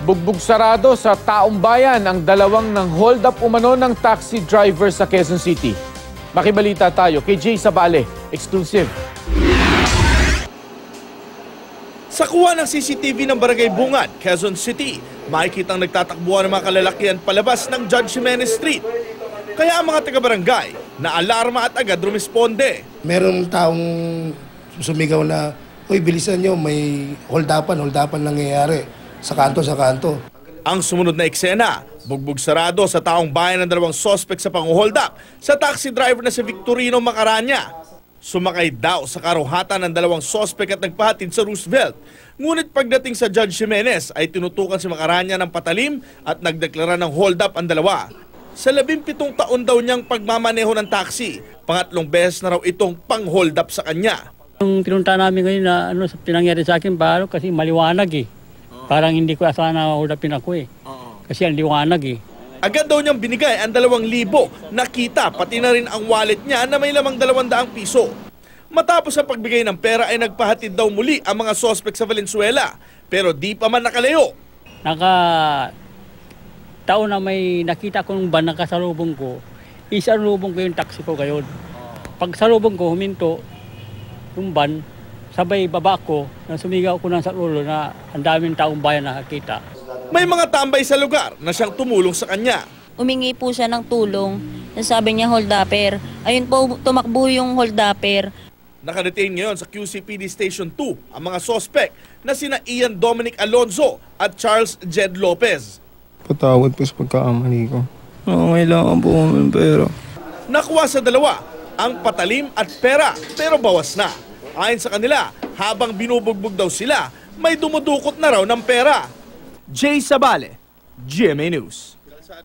Bugbog sarado sa Taong Bayan ang dalawang ng hold up umano ng taxi driver sa Quezon City. Makibalita tayo kay Jay Sabale, exclusive. Sa kuha ng CCTV ng Barangay Bungad, Quezon City, makikitang nagtatakbuhan ng mga kalalakihan palabas ng Judge Jimenez Street. Kaya ang mga taga-barangay na alarma at agad rumisponde. Merong taong sumigaw na, "Uy, bilisan nyo, may hold-upan nangyayari sa kanto. Ang sumunod na eksena, bugbog sarado sa Taong Bayan ng dalawang sospek sa pang-hold up sa taxi driver na si Victorino Macaranya. Sumakay daw sa karuhatan ng dalawang sospek at nagpahatid sa Roosevelt. Ngunit pagdating sa Judge Jimenez ay tinutukan si Macaranya ng patalim at nagdeklara ng hold up ang dalawa. Sa 17 taon daw niyang pagmamaneho ng taxi, pangatlong beses na raw itong pang-hold up sa kanya. Yung pinunta namin ngayon na pinangyari sa akin, kasi maliwanag eh. Parang hindi ko sana hold upin ako eh. Kasi ang liwanag eh. Agad daw niyang binigay ang 2,000 na kita, pati na rin ang wallet niya na may lamang 200 piso. Matapos ang pagbigay ng pera ay nagpahatid daw muli ang mga sospek sa Valenzuela, pero di pa man nakalayo. Taon na may nakita kong van na kasalubong ko, isalubong ko yung taxi ko ngayon. Pag salubong ko, huminto yung van, sabay baba ko, na sumigaw ko ng sa ulo na ang daming taong bayan nakakita. May mga tambay sa lugar na siyang tumulong sa kanya. Umingi po siya ng tulong. Sabi niya hold-upper. Ayun po, tumakbo yung hold-upper. Nakadetain ngayon sa QCPD Station 2 ang mga sospek na sina Ian Dominic Alonzo at Charles Jed Lopez. Patawad po sa pagkakamali ko. Kailangan po ng pera. Nakuha sa dalawa ang patalim at pera, pero bawas na. Ayon sa kanila, habang binubugbog daw sila, may dumudukot na raw ng pera. Jay Sabale, GMA News.